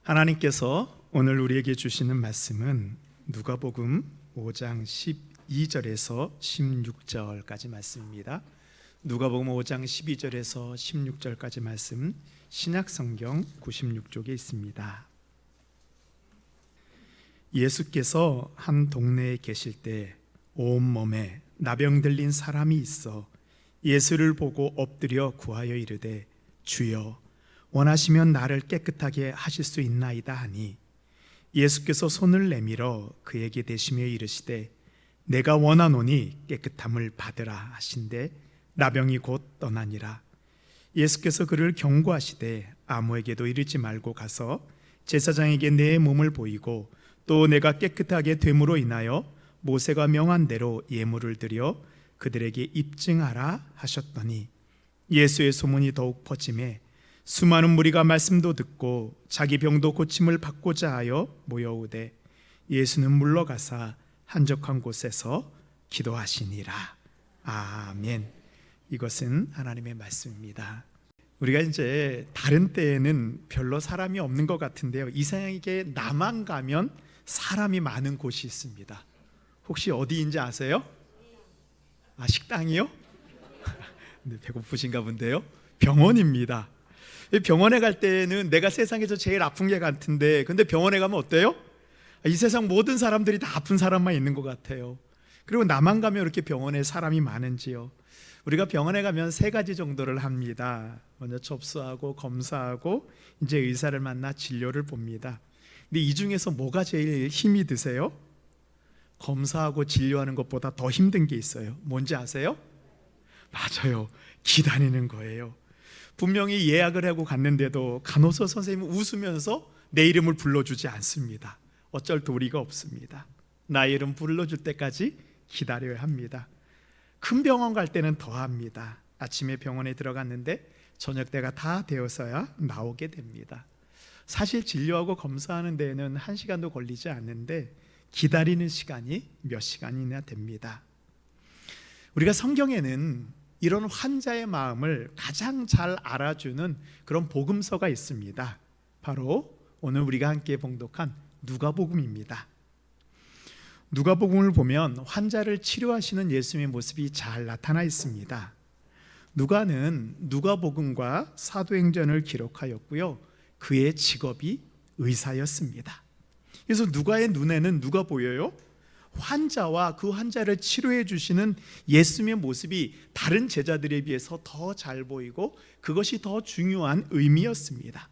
하나님께서 오늘 우리에게 주시는 말씀은 누가복음 5장 12절에서 16절까지 말씀입니다. 누가복음 5장 12절에서 16절까지 말씀, 신약성경 96쪽에 있습니다. 예수께서 한 동네에 계실 때 온몸에 나병 들린 사람이 있어 예수를 보고 엎드려 구하여 이르되, 주여, 원하시면 나를 깨끗하게 하실 수 있나이다 하니, 예수께서 손을 내밀어 그에게 대시며 이르시되, 내가 원하노니 깨끗함을 받으라 하신대 나병이 곧 떠나니라. 예수께서 그를 경고하시되 아무에게도 이르지 말고 가서 제사장에게 내 몸을 보이고 또 내가 깨끗하게 됨으로 인하여 모세가 명한 대로 예물을 드려 그들에게 입증하라 하셨더니, 예수의 소문이 더욱 퍼지매 수많은 무리가 말씀도 듣고 자기 병도 고침을 받고자 하여 모여오되, 예수는 물러가사 한적한 곳에서 기도하시니라. 아멘. 이것은 하나님의 말씀입니다. 우리가 이제 다른 때에는 별로 사람이 없는 것 같은데요, 이상하게 나만 가면 사람이 많은 곳이 있습니다. 혹시 어디인지 아세요? 식당이요? 네, 배고프신가 본데요. 병원입니다. 병원에 갈 때는 내가 세상에서 제일 아픈 게 같은데, 근데 병원에 가면 어때요? 이 세상 모든 사람들이 다 아픈 사람만 있는 것 같아요. 그리고 나만 가면 이렇게 병원에 사람이 많은지요. 우리가 병원에 가면 세 가지 정도를 합니다. 먼저 접수하고 검사하고 이제 의사를 만나 진료를 봅니다. 근데 이 중에서 뭐가 제일 힘이 드세요? 검사하고 진료하는 것보다 더 힘든 게 있어요. 뭔지 아세요? 맞아요. 기다리는 거예요. 분명히 예약을 하고 갔는데도 간호사 선생님은 웃으면서 내 이름을 불러주지 않습니다. 어쩔 도리가 없습니다. 나의 이름 불러줄 때까지 기다려야 합니다. 큰 병원 갈 때는 더 합니다. 아침에 병원에 들어갔는데 저녁 때가 다 되어서야 나오게 됩니다. 사실 진료하고 검사하는 데에는 1시간도 걸리지 않는데 기다리는 시간이 몇 시간이나 됩니다. 우리가 성경에는 이런 환자의 마음을 가장 잘 알아주는 그런 복음서가 있습니다. 바로 오늘 우리가 함께 봉독한 누가복음입니다. 누가복음을 보면 환자를 치료하시는 예수님의 모습이 잘 나타나 있습니다. 누가는 누가복음과 사도행전을 기록하였고요, 그의 직업이 의사였습니다. 그래서 누가의 눈에는 누가 보여요? 환자와 그 환자를 치료해 주시는 예수님의 모습이 다른 제자들에 비해서 더 잘 보이고 그것이 더 중요한 의미였습니다.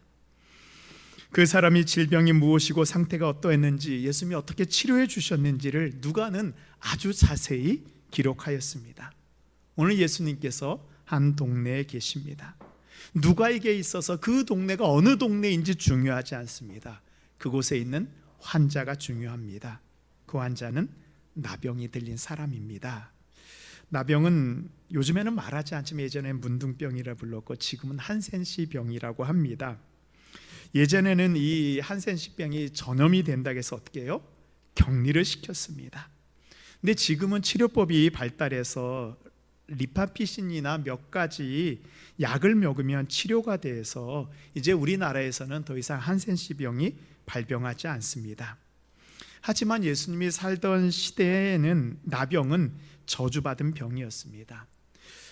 그 사람이 질병이 무엇이고 상태가 어떠했는지, 예수님이 어떻게 치료해 주셨는지를 누가는 아주 자세히 기록하였습니다. 오늘 예수님께서 한 동네에 계십니다. 누가에게 있어서 그 동네가 어느 동네인지 중요하지 않습니다. 그곳에 있는 환자가 중요합니다. 그 환자는 나병이 들린 사람입니다. 나병은 요즘에는 말하지 않지만 예전엔 문둥병이라 불렀고 지금은 한센시 병이라고 합니다. 예전에는 이 한센시 병이 전염이 된다고 해서 어떻게 해요? 격리를 시켰습니다. 근데 지금은 치료법이 발달해서 리파피신이나 몇 가지 약을 먹으면 치료가 돼서 이제 우리나라에서는 더 이상 한센시 병이 발병하지 않습니다. 하지만 예수님이 살던 시대에는 나병은 저주받은 병이었습니다.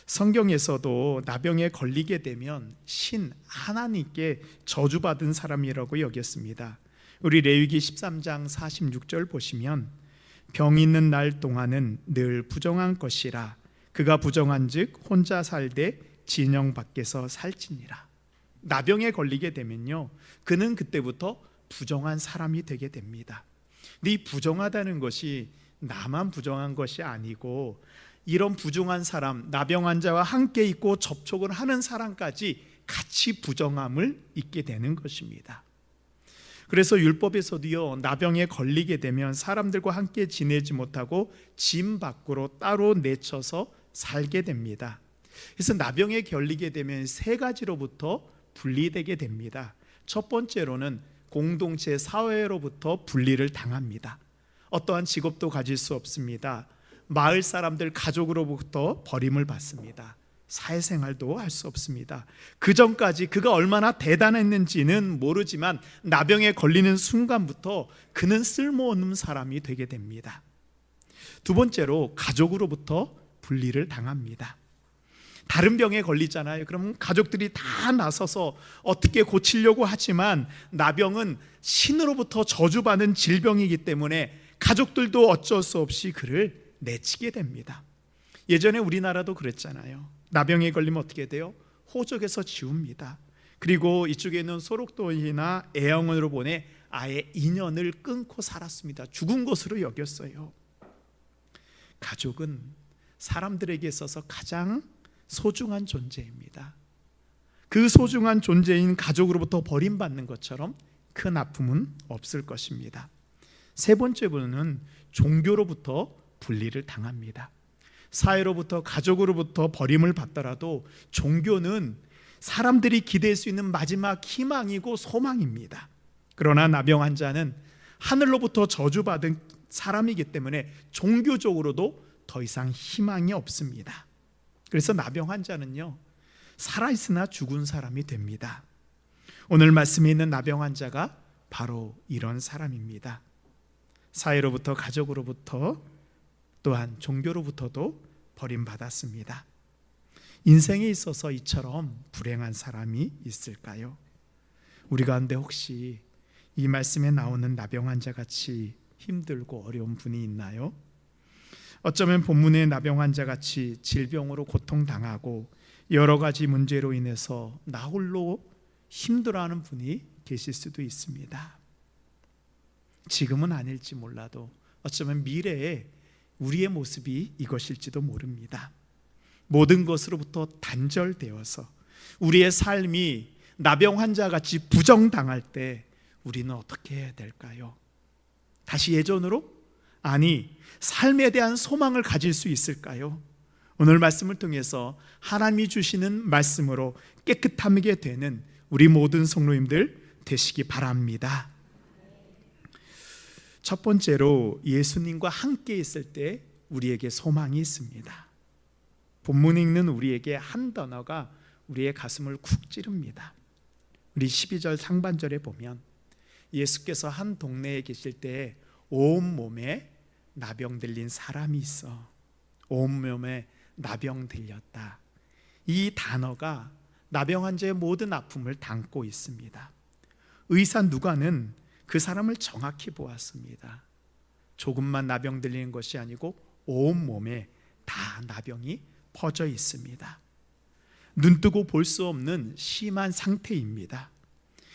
성경에서도 나병에 걸리게 되면 신 하나님께 저주받은 사람이라고 여겼습니다. 우리 레위기 13장 46절 보시면, 병 있는 날 동안은 늘 부정한 것이라 그가 부정한즉 혼자 살되 진영 밖에서 살지니라. 나병에 걸리게 되면요, 그는 그때부터 부정한 사람이 되게 됩니다. 근데 이 부정하다는 것이 나만 부정한 것이 아니고 이런 부정한 사람, 나병 환자와 함께 있고 접촉을 하는 사람까지 같이 부정함을 잊게 되는 것입니다. 그래서 율법에서도요, 나병에 걸리게 되면 사람들과 함께 지내지 못하고 집 밖으로 따로 내쳐서 살게 됩니다. 그래서 나병에 걸리게 되면 세 가지로부터 분리되게 됩니다. 첫 번째로는 공동체 사회로부터 분리를 당합니다. 어떠한 직업도 가질 수 없습니다. 마을 사람들 가족으로부터 버림을 받습니다. 사회생활도 할 수 없습니다. 그 전까지 그가 얼마나 대단했는지는 모르지만 나병에 걸리는 순간부터 그는 쓸모없는 사람이 되게 됩니다. 두 번째로 가족으로부터 분리를 당합니다. 다른 병에 걸리잖아요. 그러면 가족들이 다 나서서 어떻게 고치려고 하지만 나병은 신으로부터 저주받은 질병이기 때문에 가족들도 어쩔 수 없이 그를 내치게 됩니다. 예전에 우리나라도 그랬잖아요. 나병에 걸리면 어떻게 돼요? 호적에서 지웁니다. 그리고 이쪽에 있는 소록도이나 애영원으로 보내 아예 인연을 끊고 살았습니다. 죽은 것으로 여겼어요. 가족은 사람들에게 있어서 가장 소중한 존재입니다. 그 소중한 존재인 가족으로부터 버림받는 것처럼 큰 아픔은 없을 것입니다. 세 번째 부분은 종교로부터 분리를 당합니다. 사회로부터 가족으로부터 버림을 받더라도 종교는 사람들이 기댈 수 있는 마지막 희망이고 소망입니다. 그러나 나병 환자는 하늘로부터 저주받은 사람이기 때문에 종교적으로도 더 이상 희망이 없습니다. 그래서 나병 환자는요, 살아있으나 죽은 사람이 됩니다. 오늘 말씀에 있는 나병 환자가 바로 이런 사람입니다. 사회로부터 가족으로부터 또한 종교로부터도 버림받았습니다. 인생에 있어서 이처럼 불행한 사람이 있을까요? 우리 가운데 혹시 이 말씀에 나오는 나병 환자 같이 힘들고 어려운 분이 있나요? 어쩌면 본문의 나병 환자 같이 질병으로 고통당하고 여러 가지 문제로 인해서 나 홀로 힘들어하는 분이 계실 수도 있습니다. 지금은 아닐지 몰라도 어쩌면 미래에 우리의 모습이 이것일지도 모릅니다. 모든 것으로부터 단절되어서 우리의 삶이 나병 환자같이 부정당할 때 우리는 어떻게 해야 될까요? 다시 예전으로? 아니, 삶에 대한 소망을 가질 수 있을까요? 오늘 말씀을 통해서 하나님이 주시는 말씀으로 깨끗하게 되는 우리 모든 성도님들 되시기 바랍니다. 첫 번째로 예수님과 함께 있을 때 우리에게 소망이 있습니다. 본문에 읽는 우리에게 한 단어가 우리의 가슴을 쿡 찌릅니다. 우리 12절 상반절에 보면 예수께서 한 동네에 계실 때 온몸에 나병 들린 사람이 있어. 온몸에 나병 들렸다. 이 단어가 나병 환자의 모든 아픔을 담고 있습니다. 의사 누가는 그 사람을 정확히 보았습니다. 조금만 나병 들리는 것이 아니고 온몸에 다 나병이 퍼져 있습니다. 눈뜨고 볼 수 없는 심한 상태입니다.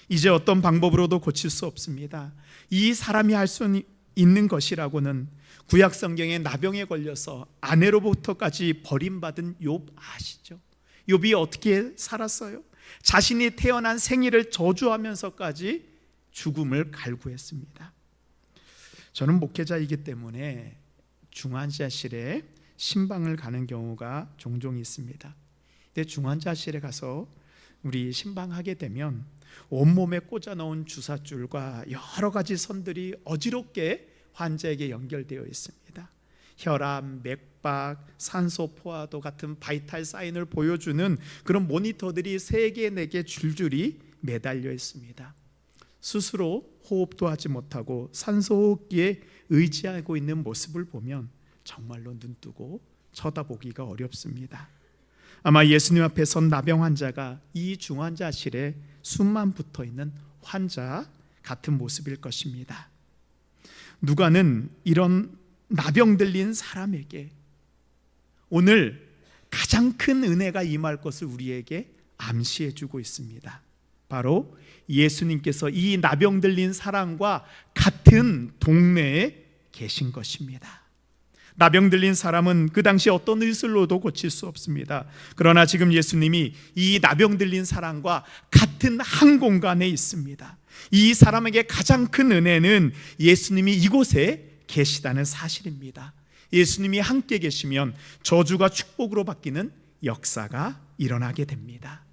이제 어떤 방법으로도 고칠 수 없습니다. 이 사람이 할 수 있는 것이라고는 구약 성경에 나병에 걸려서 아내로부터까지 버림받은 욥 아시죠? 욥이 어떻게 살았어요? 자신이 태어난 생일을 저주하면서까지 죽음을 갈구했습니다. 저는 목회자이기 때문에 중환자실에 신방을 가는 경우가 종종 있습니다. 근데 중환자실에 가서 우리 신방하게 되면 온몸에 꽂아놓은 주사줄과 여러 가지 선들이 어지럽게 환자에게 연결되어 있습니다. 혈압, 맥박, 산소 포화도 같은 바이탈 사인을 보여주는 그런 모니터들이 3개, 4개 줄줄이 매달려 있습니다. 스스로 호흡도 하지 못하고 산소호흡기에 의지하고 있는 모습을 보면 정말로 눈뜨고 쳐다보기가 어렵습니다. 아마 예수님 앞에 선 나병 환자가 이 중환자실에 숨만 붙어있는 환자 같은 모습일 것입니다. 누가는 이런 나병 들린 사람에게 오늘 가장 큰 은혜가 임할 것을 우리에게 암시해 주고 있습니다. 바로 예수님께서 이 나병 들린 사람과 같은 동네에 계신 것입니다. 나병 들린 사람은 그 당시 어떤 의술로도 고칠 수 없습니다. 그러나 지금 예수님이 이 나병 들린 사람과 같은 한 공간에 있습니다. 이 사람에게 가장 큰 은혜는 예수님이 이곳에 계시다는 사실입니다. 예수님이 함께 계시면 저주가 축복으로 바뀌는 역사가 일어나게 됩니다.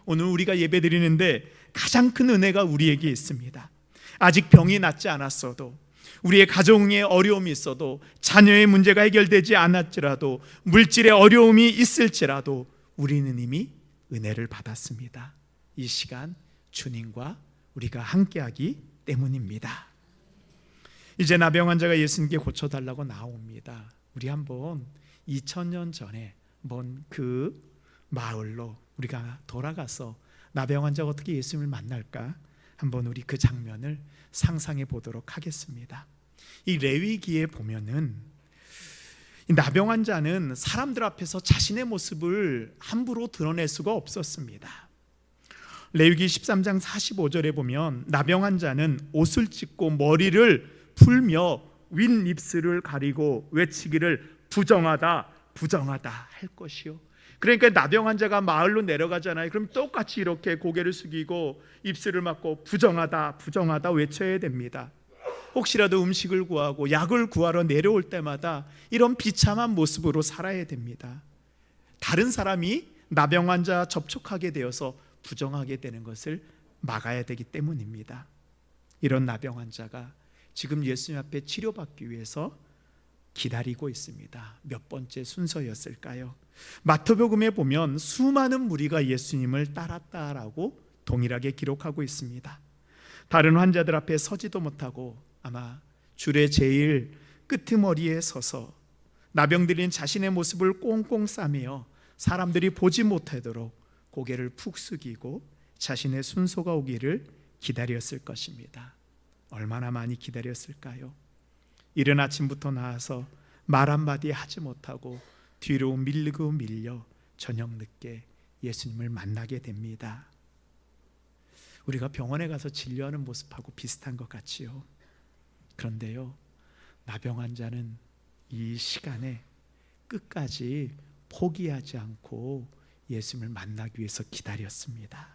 오늘 우리가 예배 드리는데 가장 큰 은혜가 우리에게 있습니다. 아직 병이 낫지 않았어도, 우리의 가정에 어려움이 있어도, 자녀의 문제가 해결되지 않았지라도, 물질의 어려움이 있을지라도 우리는 이미 은혜를 받았습니다. 이 시간 주님과 우리가 함께하기 때문입니다. 이제 나병 환자가 예수님께 고쳐달라고 나옵니다. 우리 한번 2000년 전에 한번 그 마을로 우리가 돌아가서 나병 환자가 어떻게 예수님을 만날까 한번 우리 그 장면을 상상해 보도록 하겠습니다. 이 레위기에 보면은 나병 환자는 사람들 앞에서 자신의 모습을 함부로 드러낼 수가 없었습니다. 레위기 13장 45절에 보면 나병 환자는 옷을 찢고 머리를 풀며 윗입술을 가리고 외치기를 부정하다 부정하다 할 것이요. 그러니까 나병 환자가 마을로 내려가잖아요. 그럼 똑같이 이렇게 고개를 숙이고 입술을 막고 부정하다 부정하다 외쳐야 됩니다. 혹시라도 음식을 구하고 약을 구하러 내려올 때마다 이런 비참한 모습으로 살아야 됩니다. 다른 사람이 나병 환자 접촉하게 되어서 부정하게 되는 것을 막아야 되기 때문입니다. 이런 나병 환자가 지금 예수님 앞에 치료받기 위해서 기다리고 있습니다. 몇 번째 순서였을까요? 마태복음에 보면 수많은 무리가 예수님을 따랐다라고 동일하게 기록하고 있습니다. 다른 환자들 앞에 서지도 못하고 아마 줄의 제일 끄트머리에 서서 나병 들린 자신의 모습을 꽁꽁 싸매어 사람들이 보지 못하도록 고개를 푹 숙이고 자신의 순서가 오기를 기다렸을 것입니다. 얼마나 많이 기다렸을까요? 이른 아침부터 나와서 말 한마디 하지 못하고 뒤로 밀리고 밀려 저녁 늦게 예수님을 만나게 됩니다. 우리가 병원에 가서 진료하는 모습하고 비슷한 것 같지요. 그런데요, 나병 환자는 이 시간에 끝까지 포기하지 않고 예수님을 만나기 위해서 기다렸습니다.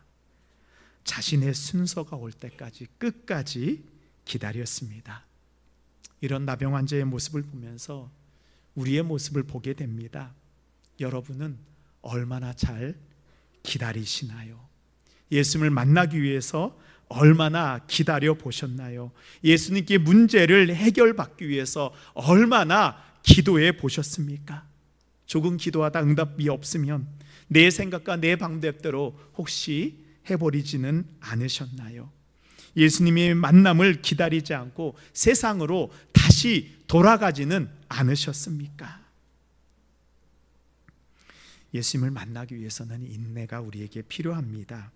자신의 순서가 올 때까지 끝까지 기다렸습니다. 이런 나병 환자의 모습을 보면서 우리의 모습을 보게 됩니다. 여러분은 얼마나 잘 기다리시나요? 예수님을 만나기 위해서 얼마나 기다려 보셨나요? 예수님께 문제를 해결받기 위해서 얼마나 기도해 보셨습니까? 조금 기도하다 응답이 없으면 내 생각과 내 방법대로 혹시 해버리지는 않으셨나요? 예수님의 만남을 기다리지 않고 세상으로 다시 돌아가지는 않으셨습니까? 예수님을 만나기 위해서는 인내가 우리에게 필요합니다.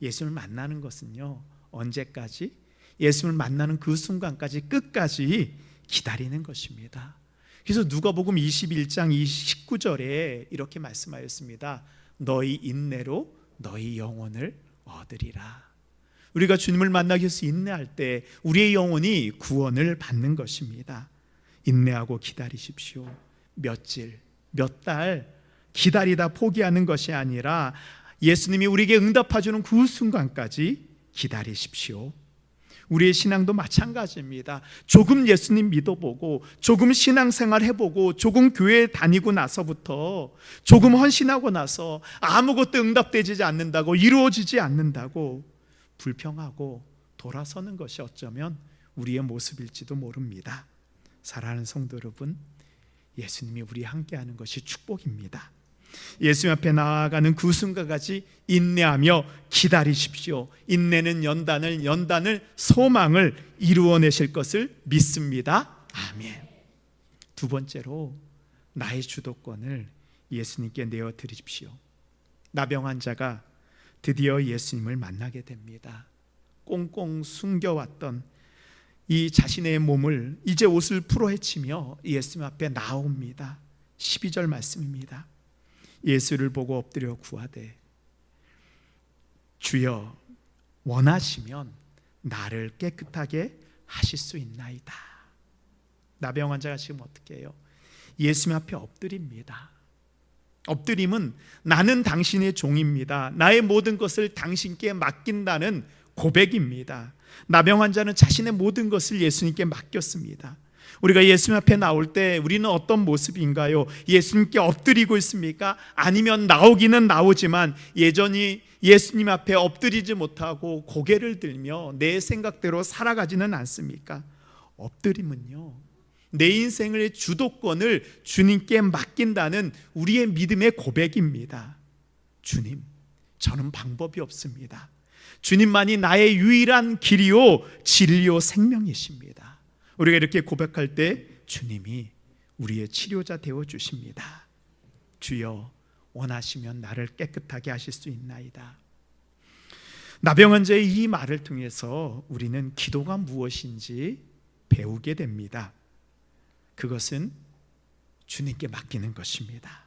예수님을 만나는 것은요, 언제까지? 예수님을 만나는 그 순간까지 끝까지 기다리는 것입니다. 그래서 누가복음 21장 19절에 이렇게 말씀하였습니다. 너희 인내로 너희 영혼을 얻으리라. 우리가 주님을 만나기 위해서 인내할 때 우리의 영혼이 구원을 받는 것입니다. 인내하고 기다리십시오. 며칠, 몇 달 기다리다 포기하는 것이 아니라 예수님이 우리에게 응답해주는 그 순간까지 기다리십시오. 우리의 신앙도 마찬가지입니다. 조금 예수님 믿어보고 조금 신앙생활 해보고 조금 교회 다니고 나서부터 조금 헌신하고 나서 아무것도 응답되지 않는다고, 이루어지지 않는다고 불평하고 돌아서는 것이 어쩌면 우리의 모습일지도 모릅니다. 사랑하는 성도 여러분, 예수님이 우리와 함께하는 것이 축복입니다. 예수님 앞에 나아가는 그 순간까지 인내하며 기다리십시오. 인내는 연단을 소망을 이루어내실 것을 믿습니다. 아멘. 두 번째로 나의 주도권을 예수님께 내어드리십시오. 나병 환자가 드디어 예수님을 만나게 됩니다. 꽁꽁 숨겨왔던 이 자신의 몸을 이제 옷을 풀어헤치며 예수님 앞에 나옵니다. 12절 말씀입니다. 예수를 보고 엎드려 구하되 주여 원하시면 나를 깨끗하게 하실 수 있나이다. 나병 환자가 지금 어떻게 해요? 예수님 앞에 엎드립니다. 엎드림은 나는 당신의 종입니다. 나의 모든 것을 당신께 맡긴다는 고백입니다. 나병 환자는 자신의 모든 것을 예수님께 맡겼습니다. 우리가 예수님 앞에 나올 때 우리는 어떤 모습인가요? 예수님께 엎드리고 있습니까? 아니면 나오기는 나오지만 여전히 예수님 앞에 엎드리지 못하고 고개를 들며 내 생각대로 살아가지는 않습니까? 엎드림은요, 내 인생의 주도권을 주님께 맡긴다는 우리의 믿음의 고백입니다. 주님, 저는 방법이 없습니다. 주님만이 나의 유일한 길이요 진리요 생명이십니다. 우리가 이렇게 고백할 때 주님이 우리의 치료자 되어 주십니다. 주여, 원하시면 나를 깨끗하게 하실 수 있나이다. 나병 환자의 이 말을 통해서 우리는 기도가 무엇인지 배우게 됩니다. 그것은 주님께 맡기는 것입니다.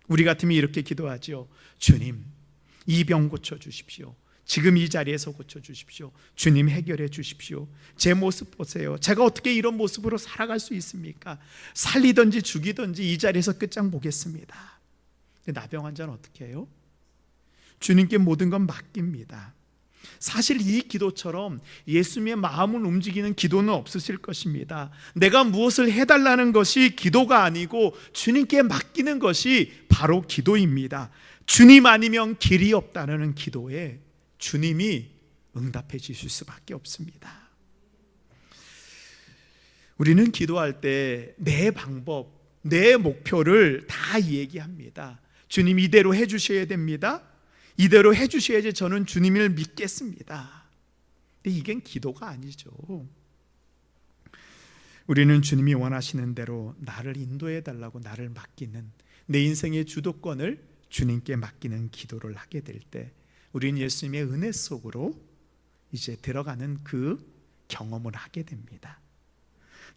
우리 같으면 이렇게 기도하죠. 주님, 이 병 고쳐주십시오. 지금 이 자리에서 고쳐주십시오. 주님, 해결해 주십시오. 제 모습 보세요. 제가 어떻게 이런 모습으로 살아갈 수 있습니까? 살리든지 죽이든지 이 자리에서 끝장 보겠습니다. 근데 나병 환자는 어떻게 해요? 주님께 모든 건 맡깁니다. 사실 이 기도처럼 예수님의 마음을 움직이는 기도는 없으실 것입니다. 내가 무엇을 해달라는 것이 기도가 아니고 주님께 맡기는 것이 바로 기도입니다. 주님 아니면 길이 없다는 기도에 주님이 응답해 주실 수밖에 없습니다. 우리는 기도할 때 내 방법, 내 목표를 다 얘기합니다. 주님, 이대로 해주셔야 됩니다. 이대로 해주셔야지 저는 주님을 믿겠습니다. 근데 이게 기도가 아니죠. 우리는 주님이 원하시는 대로 나를 인도해 달라고 나를 맡기는, 내 인생의 주도권을 주님께 맡기는 기도를 하게 될 때 우리는 예수님의 은혜 속으로 이제 들어가는 그 경험을 하게 됩니다.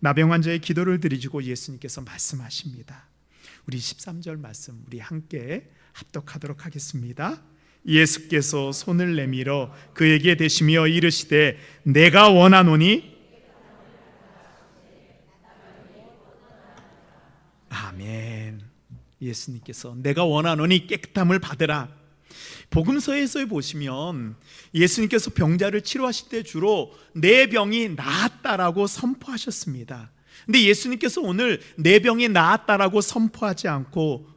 나병 환자의 기도를 드리시고 예수님께서 말씀하십니다. 우리 13절 말씀 우리 함께 합독하도록 하겠습니다. 예수께서 손을 내밀어 그에게 대시며 이르시되 내가 원하노니. 아멘. 예수님께서 내가 원하노니 깨끗함을 받으라. 복음서에서 보시면 예수님께서 병자를 치료하실 때 주로 내 병이 나았다라고 선포하셨습니다. 근데 예수님께서 오늘 내 병이 나았다라고 선포하지 않고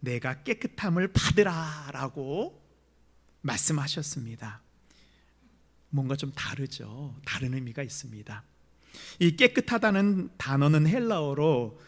내가 깨끗함을 받으라라고 말씀하셨습니다. 뭔가 좀 다르죠. 다른 의미가 있습니다. 이 깨끗하다는 단어는 헬라어로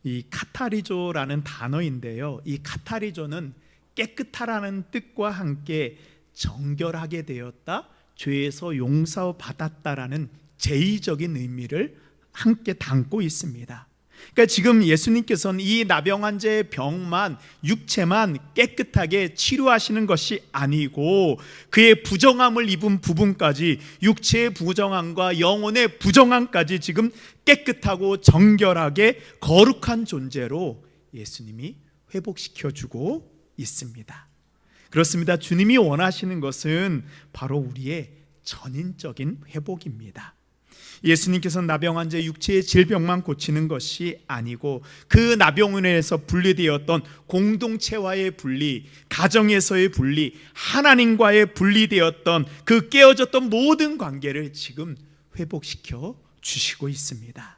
이 카타리조라는 단어인데요. 이 카타리조는 깨끗하라는 뜻과 함께 정결하게 되었다, 죄에서 용서받았다라는 제의적인 의미를 함께 담고 있습니다. 그러니까 지금 예수님께서는 이 나병 환자의 병만, 육체만 깨끗하게 치료하시는 것이 아니고 그의 부정함을 입은 부분까지, 육체의 부정함과 영혼의 부정함까지 지금 깨끗하고 정결하게 거룩한 존재로 예수님이 회복시켜주고 있습니다. 그렇습니다. 주님이 원하시는 것은 바로 우리의 전인적인 회복입니다. 예수님께서는 나병 환자의 육체의 질병만 고치는 것이 아니고 그 나병원에서 분리되었던 공동체와의 분리, 가정에서의 분리, 하나님과의 분리되었던 그 깨어졌던 모든 관계를 지금 회복시켜 주시고 있습니다.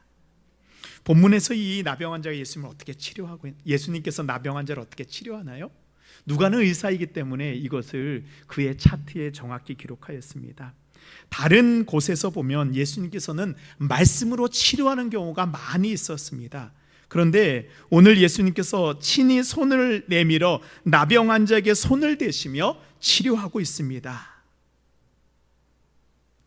본문에서 이 나병 환자가 예수님을 어떻게 치료하고, 예수님께서 나병 환자를 어떻게 치료하나요? 누가는 의사이기 때문에 이것을 그의 차트에 정확히 기록하였습니다. 다른 곳에서 보면 예수님께서는 말씀으로 치료하는 경우가 많이 있었습니다. 그런데 오늘 예수님께서 친히 손을 내밀어 나병 환자에게 손을 대시며 치료하고 있습니다.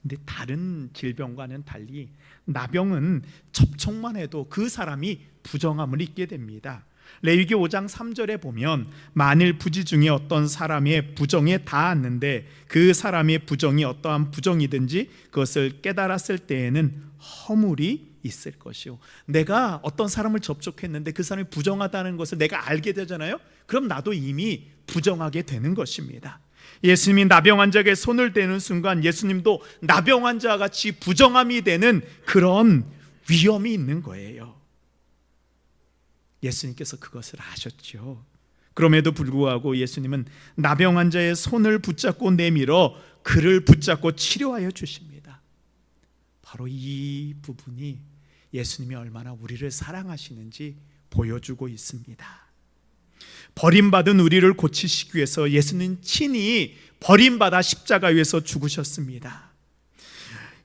근데 다른 질병과는 달리 나병은 접촉만 해도 그 사람이 부정함을 입게 됩니다. 레위기 5장 3절에 보면 만일 부지 중에 어떤 사람의 부정에 닿았는데 그 사람의 부정이 어떠한 부정이든지 그것을 깨달았을 때에는 허물이 있을 것이요. 내가 어떤 사람을 접촉했는데 그 사람이 부정하다는 것을 내가 알게 되잖아요. 그럼 나도 이미 부정하게 되는 것입니다. 예수님이 나병 환자에게 손을 대는 순간 예수님도 나병 환자와 같이 부정함이 되는 그런 위험이 있는 거예요. 예수님께서 그것을 아셨죠. 그럼에도 불구하고 예수님은 나병 환자의 손을 붙잡고 내밀어 그를 붙잡고 치료하여 주십니다. 바로 이 부분이 예수님이 얼마나 우리를 사랑하시는지 보여주고 있습니다. 버림받은 우리를 고치시기 위해서 예수는 친히 버림받아 십자가 위에서 죽으셨습니다.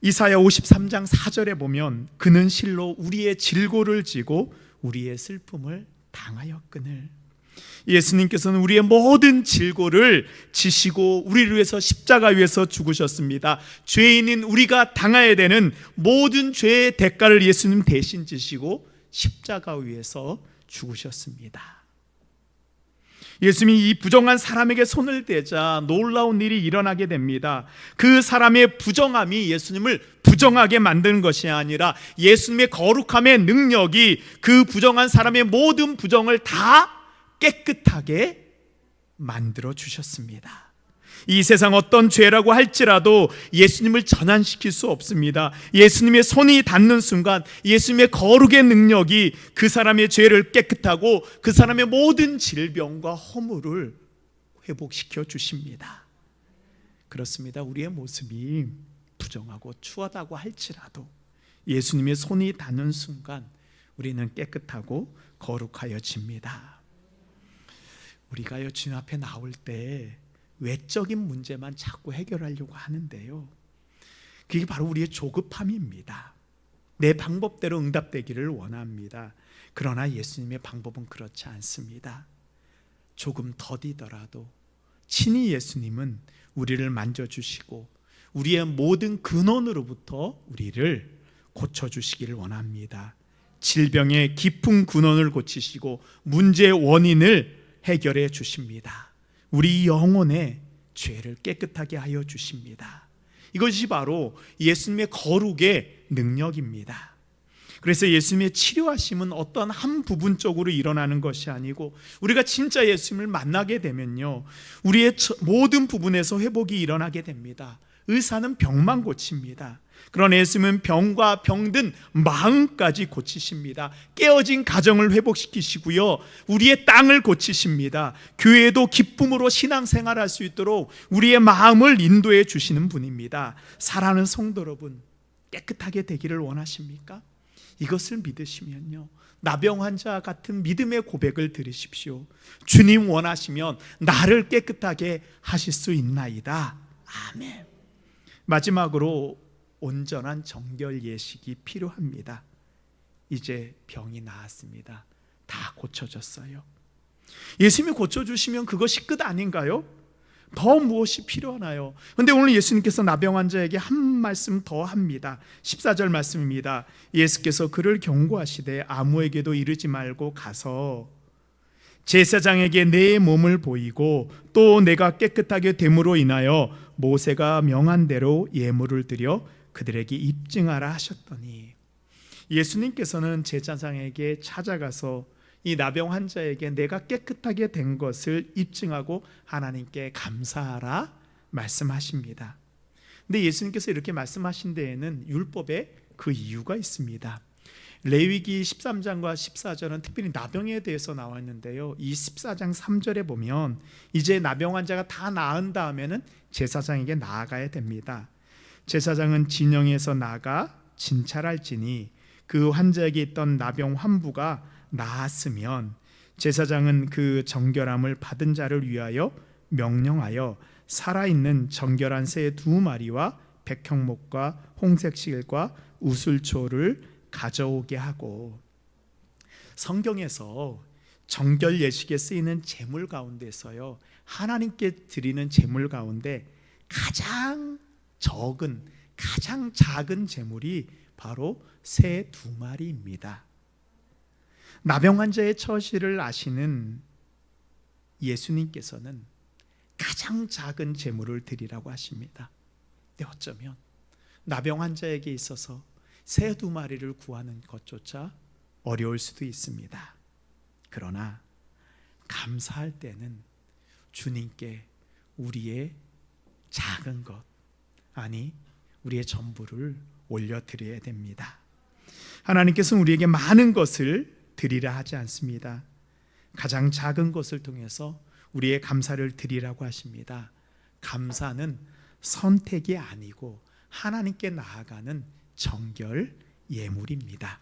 이사야 53장 4절에 보면 그는 실로 우리의 질고를 지고 우리의 슬픔을 당하였거늘. 예수님께서는 우리의 모든 질고를 지시고 우리를 위해서 십자가 위에서 죽으셨습니다. 죄인인 우리가 당해야 되는 모든 죄의 대가를 예수님 대신 지시고 십자가 위에서 죽으셨습니다. 예수님이 이 부정한 사람에게 손을 대자 놀라운 일이 일어나게 됩니다. 그 사람의 부정함이 예수님을 부정하게 만드는 것이 아니라 예수님의 거룩함의 능력이 그 부정한 사람의 모든 부정을 다 깨끗하게 만들어 주셨습니다. 이 세상 어떤 죄라고 할지라도 예수님을 전환시킬 수 없습니다. 예수님의 손이 닿는 순간 예수님의 거룩의 능력이 그 사람의 죄를 깨끗하고 그 사람의 모든 질병과 허물을 회복시켜 주십니다. 그렇습니다. 우리의 모습이 부정하고 추하다고 할지라도 예수님의 손이 닿는 순간 우리는 깨끗하고 거룩하여집니다. 우리가요 주님 앞에 나올 때 외적인 문제만 자꾸 해결하려고 하는데요, 그게 바로 우리의 조급함입니다. 내 방법대로 응답되기를 원합니다. 그러나 예수님의 방법은 그렇지 않습니다. 조금 더디더라도 친히 예수님은 우리를 만져주시고 우리의 모든 근원으로부터 우리를 고쳐주시기를 원합니다. 질병의 깊은 근원을 고치시고 문제의 원인을 해결해 주십니다. 우리 영혼의 죄를 깨끗하게 하여 주십니다. 이것이 바로 예수님의 거룩의 능력입니다. 그래서 예수님의 치료하심은 어떤 한 부분적으로 일어나는 것이 아니고 우리가 진짜 예수님을 만나게 되면요, 우리의 모든 부분에서 회복이 일어나게 됩니다. 의사는 병만 고칩니다. 그러나 예수님은 병과 병든 마음까지 고치십니다. 깨어진 가정을 회복시키시고요, 우리의 땅을 고치십니다. 교회도 기쁨으로 신앙생활할 수 있도록 우리의 마음을 인도해 주시는 분입니다. 사랑하는 성도 여러분, 깨끗하게 되기를 원하십니까? 이것을 믿으시면요, 나병 환자 같은 믿음의 고백을 드리십시오. 주님 원하시면 나를 깨끗하게 하실 수 있나이다. 아멘. 마지막으로 온전한 정결 예식이 필요합니다. 이제 병이 나았습니다. 다 고쳐졌어요. 예수님이 고쳐주시면 그것이 끝 아닌가요? 더 무엇이 필요하나요? 그런데 오늘 예수님께서 나병 환자에게 한 말씀 더 합니다. 14절 말씀입니다. 예수께서 그를 경고하시되 아무에게도 이르지 말고 가서 제사장에게 내 몸을 보이고 또 내가 깨끗하게 됨으로 인하여 모세가 명한 대로 예물을 드려 그들에게 입증하라 하셨더니, 예수님께서는 제사장에게 찾아가서 이 나병 환자에게 내가 깨끗하게 된 것을 입증하고 하나님께 감사하라 말씀하십니다. 근데 예수님께서 이렇게 말씀하신 데에는 율법에 그 이유가 있습니다. 레위기 13장과 14절은 특별히 나병에 대해서 나와 있는데요, 이 14장 3절에 보면 이제 나병 환자가 다 나은 다음에는 제사장에게 나아가야 됩니다. 제사장은 진영에서 나가 진찰할지니 그 환자에게 있던 나병 환부가 나았으면 제사장은 그 정결함을 받은 자를 위하여 명령하여 살아있는 정결한 새 2마리와 백형목과 홍색실과 우슬초를 가져오게 하고, 성경에서 정결 예식에 쓰이는 제물 가운데서요, 하나님께 드리는 제물 가운데 가장 적은, 가장 작은 제물이 바로 새 2마리입니다. 나병 환자의 처지를 아시는 예수님께서는 가장 작은 제물을 드리라고 하십니다. 근데 어쩌면 나병 환자에게 있어서 새 2마리를 구하는 것조차 어려울 수도 있습니다. 그러나 감사할 때는 주님께 우리의 작은 것, 아니 우리의 전부를 올려드려야 됩니다. 하나님께서는 우리에게 많은 것을 드리라 하지 않습니다. 가장 작은 것을 통해서 우리의 감사를 드리라고 하십니다. 감사는 선택이 아니고 하나님께 나아가는 정결 예물입니다.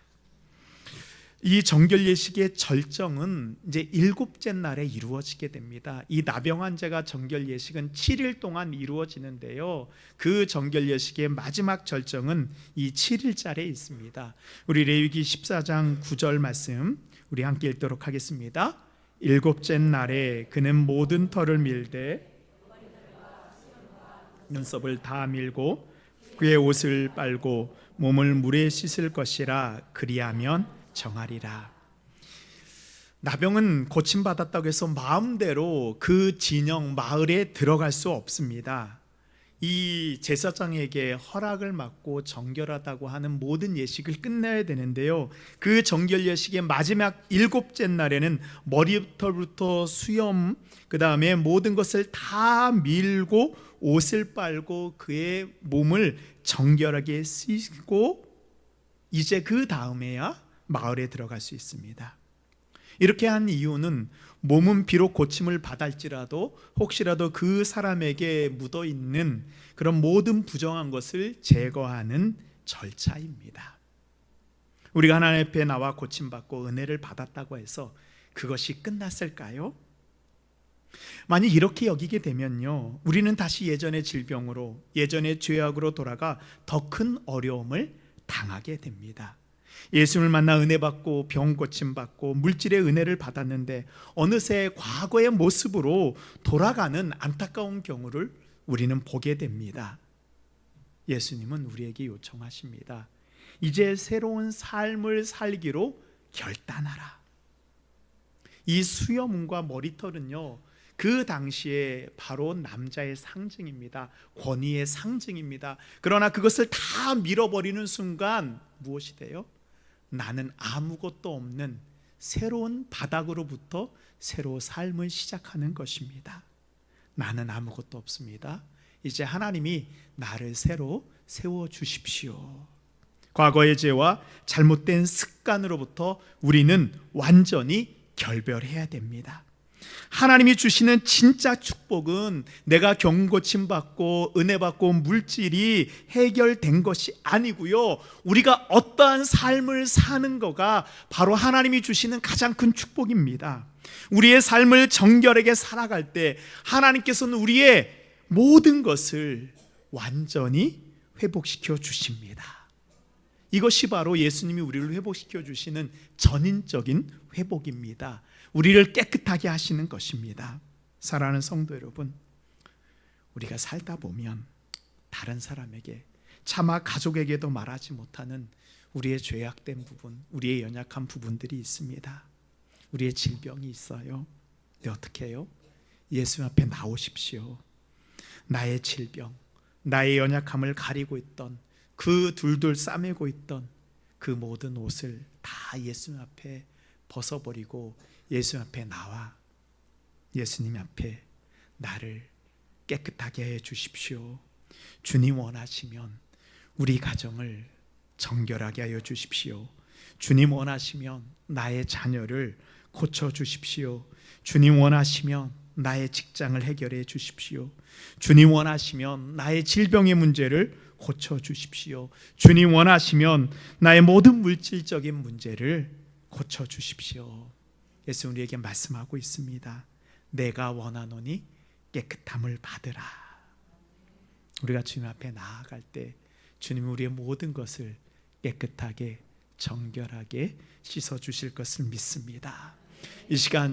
이 정결 예식의 절정은 이제 7째 날에 이루어지게 됩니다. 이 나병 환자가 정결 예식은 7일 동안 이루어지는데요, 그 정결 예식의 마지막 절정은 이 7일절에 있습니다. 우리 레위기 14장 9절 말씀 우리 함께 읽도록 하겠습니다. 일곱째 날에 그는 모든 털을 밀되 눈썹을 다 밀고 그의 옷을 빨고 몸을 물에 씻을 것이라. 그리하면 정하리라. 나병은 고침받았다고 해서 마음대로 그 진영 마을에 들어갈 수 없습니다. 이 제사장에게 허락을 받고 정결하다고 하는 모든 예식을 끝내야 되는데요, 그 정결 예식의 마지막 일곱째 날에는 머리털부터 수염, 그 다음에 모든 것을 다 밀고 옷을 빨고 그의 몸을 정결하게 씻고 이제 그 다음에야 마을에 들어갈 수 있습니다. 이렇게 한 이유는 몸은 비록 고침을 받을지라도 혹시라도 그 사람에게 묻어있는 그런 모든 부정한 것을 제거하는 절차입니다. 우리가 하나님 앞에 나와 고침받고 은혜를 받았다고 해서 그것이 끝났을까요? 만약 이렇게 여기게 되면요, 우리는 다시 예전의 질병으로, 예전의 죄악으로 돌아가 더 큰 어려움을 당하게 됩니다. 예수님을 만나 은혜 받고 병 고침 받고 물질의 은혜를 받았는데 어느새 과거의 모습으로 돌아가는 안타까운 경우를 우리는 보게 됩니다. 예수님은 우리에게 요청하십니다. 이제 새로운 삶을 살기로 결단하라. 이 수염과 머리털은요, 그 당시에 바로 남자의 상징입니다. 권위의 상징입니다. 그러나 그것을 다 밀어버리는 순간 무엇이 돼요? 나는 아무것도 없는 새로운 바닥으로부터 새로 삶을 시작하는 것입니다. 나는 아무것도 없습니다. 이제 하나님이 나를 새로 세워주십시오. 과거의 죄와 잘못된 습관으로부터 우리는 완전히 결별해야 됩니다. 하나님이 주시는 진짜 축복은 내가 경고침 받고 은혜 받고 물질이 해결된 것이 아니고요, 우리가 어떠한 삶을 사는 거가 바로 하나님이 주시는 가장 큰 축복입니다. 우리의 삶을 정결하게 살아갈 때 하나님께서는 우리의 모든 것을 완전히 회복시켜 주십니다. 이것이 바로 예수님이 우리를 회복시켜 주시는 전인적인 회복입니다. 우리를 깨끗하게 하시는 것입니다. 사랑하는 성도 여러분, 우리가 살다 보면 다른 사람에게, 차마 가족에게도 말하지 못하는 우리의 죄악된 부분, 우리의 연약한 부분들이 있습니다. 우리의 질병이 있어요. 근데 어떻게 해요? 예수 앞에 나오십시오. 나의 질병, 나의 연약함을 가리고 있던, 그 둘둘 싸매고 있던 그 모든 옷을 다 예수 앞에 벗어버리고 예수 앞에 나와 예수님 앞에 나를 깨끗하게 해 주십시오. 주님 원하시면 우리 가정을 정결하게 하여 주십시오. 주님 원하시면 나의 자녀를 고쳐 주십시오. 주님 원하시면 나의 직장을 해결해 주십시오. 주님 원하시면 나의 질병의 문제를 고쳐 주십시오. 주님 원하시면 나의 모든 물질적인 문제를 고쳐 주십시오. 예수 우리에게 말씀하고 있습니다. 내가 원하노니 깨끗함을 받으라. 우리가 주님 앞에 나아갈 때 주님이 우리의 모든 것을 깨끗하게 정결하게 씻어 주실 것을 믿습니다. 이 시간